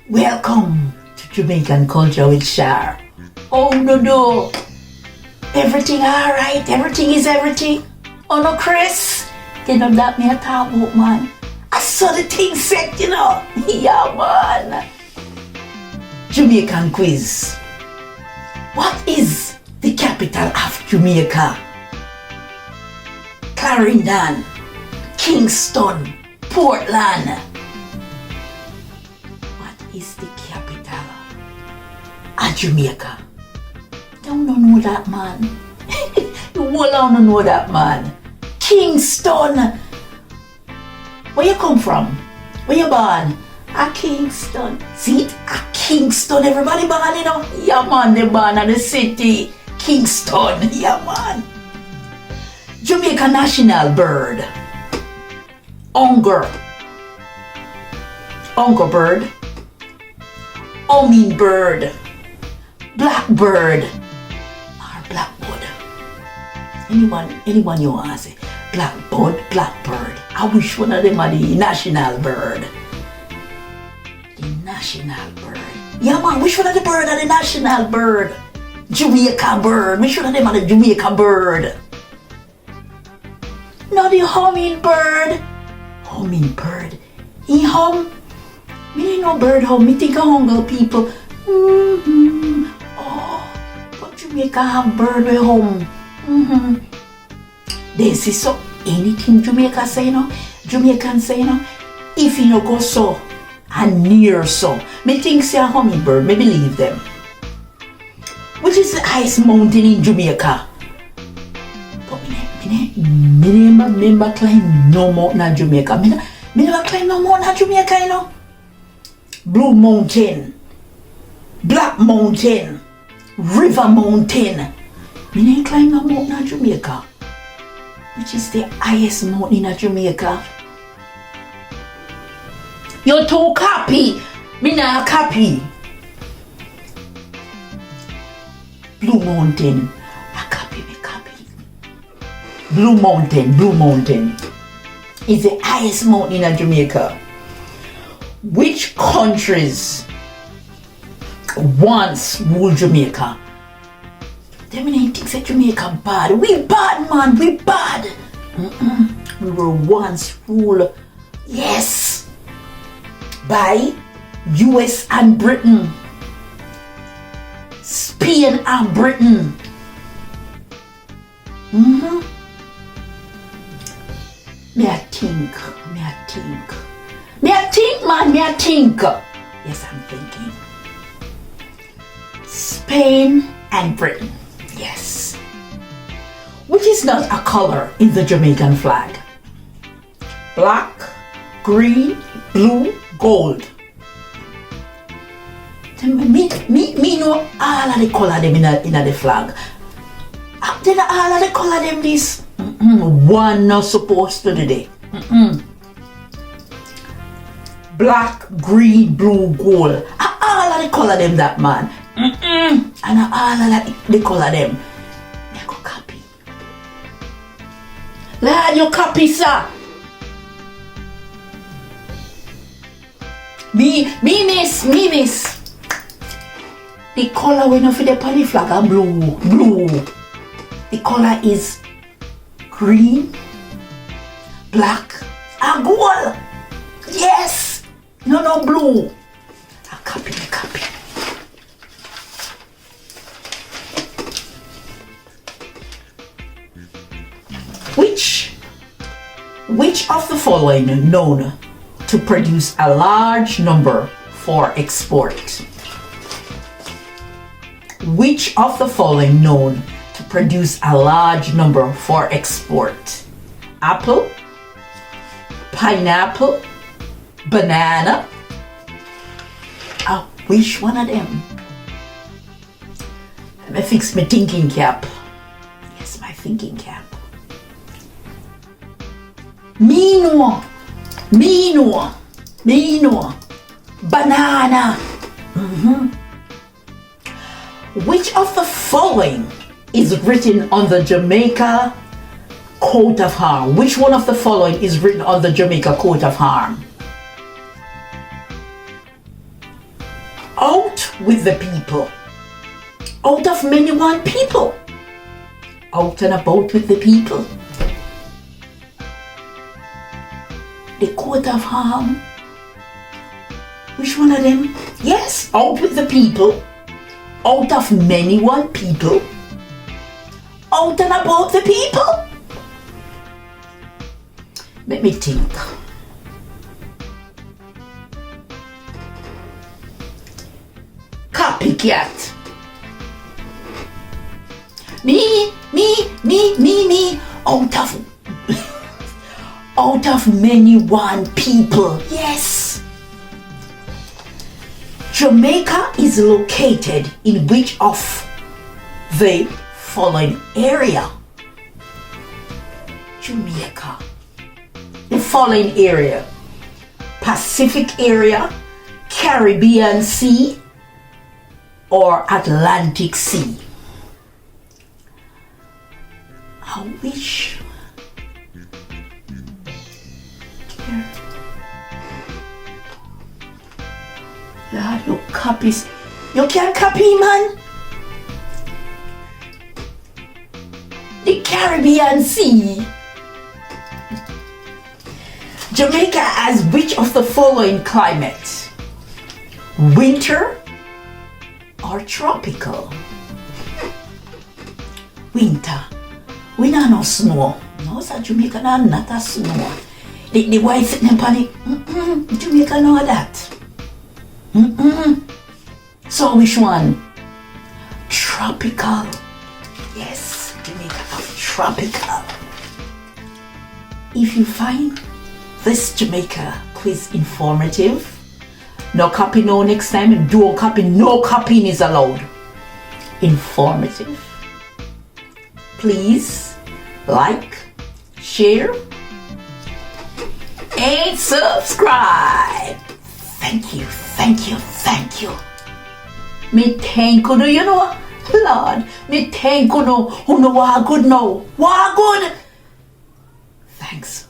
Welcome to Jamaican Culture with Shar. Oh no. Everything alright, everything is everything. Oh no, Chris. You know that me a talk about, man. I saw the thing set, you know. Yeah, man. Jamaican Quiz. What is the capital of Jamaica? Clarendon, Kingston, Portland. What is the capital of Jamaica? Don't know that, man. You will not know that, man. Kingston. Where you come from? Where you born? A Kingston. See it? A Kingston. Everybody born, you know? Yeah, man, they born in the city. Kingston. Yeah, man. Jamaica national bird. Ongar. Ongar bird. Hummingbird. Blackbird. Or blackwood. Anyone you want to say? Blackbird, blackbird. I wish one of them are the national bird. The national bird. Yeah, man, which one of the bird are the national bird? Jamaica bird. Which one of them are the Jamaica bird? Not the hummingbird. Hummingbird. He hum. Me ain't no bird hum. Me think of hunger people. Oh, but Jamaica have bird with hum. They see so anything Jamaica say, you know, Jamaican say, you know, if you no go so and near so, me think say a hummingbird, me believe them. Which is the highest mountain in Jamaica? But me never climb no mountain in Jamaica. Me never climb no mountain in Jamaica, you know. Blue Mountain, Black Mountain, River Mountain. Me never climb no mountain in Jamaica. Which is the highest mountain in Jamaica? You're too copy. Me not copy. Blue Mountain. I copy, me copy. Blue Mountain is the highest mountain in Jamaica. Which countries once ruled Jamaica? Them ain't think say Jamaica bad. We bad, man. We bad. We were once ruled, yes, by US and Britain. Spain and Britain. Me I think, man. Yes, I'm thinking. Spain and Britain. Yes. Which is not a color in the Jamaican flag? Black, green, blue, gold. Me know all of the color them in the flag. Then all of the color them this. One not supposed to today. Black, green, blue, gold. All of the color them that, man. And all of the color them. Me go copy. Lad, you copy, sir. Me miss. The color when you feel the party flag are blue. The color is green, black, and gold. Yes. No blue. I copy. Which of the following known to produce a large number for export? Which of the following known to produce a large number for export? Apple, pineapple, banana. Which one of them? Let me fix my thinking cap. Yes, my thinking cap. Me know. Banana. Which of the following is written on the Jamaica coat of arms? Which one of the following is written on the Jamaica coat of arms? Out with the people. Out of many one people. Out and about with the people. The coat of arms. Which one of them? Yes, out with the people. Out of many one people. Out and about the people. Let me think. Copycat. Me. Out of many one people. Yes. Jamaica is located in which of the following area? Jamaica. The following area: Pacific area, Caribbean Sea, or Atlantic Sea. I wish. Lord, you copies. You can't copy, man. The Caribbean Sea. Jamaica has which of the following climates? Winter or tropical? Winter. We don't know snow. No, sir, Jamaica not a snow. The white sitting upon it. Jamaica know that. So which one? Tropical. Yes, Jamaica have tropical. If you find this Jamaica quiz informative, no copy no next time, don't copy, no copying is allowed. Informative. Please like, share, and subscribe. Thank you. Me thank you, you know, Lord. Me thank you, no, who know what good now. What good? Thanks.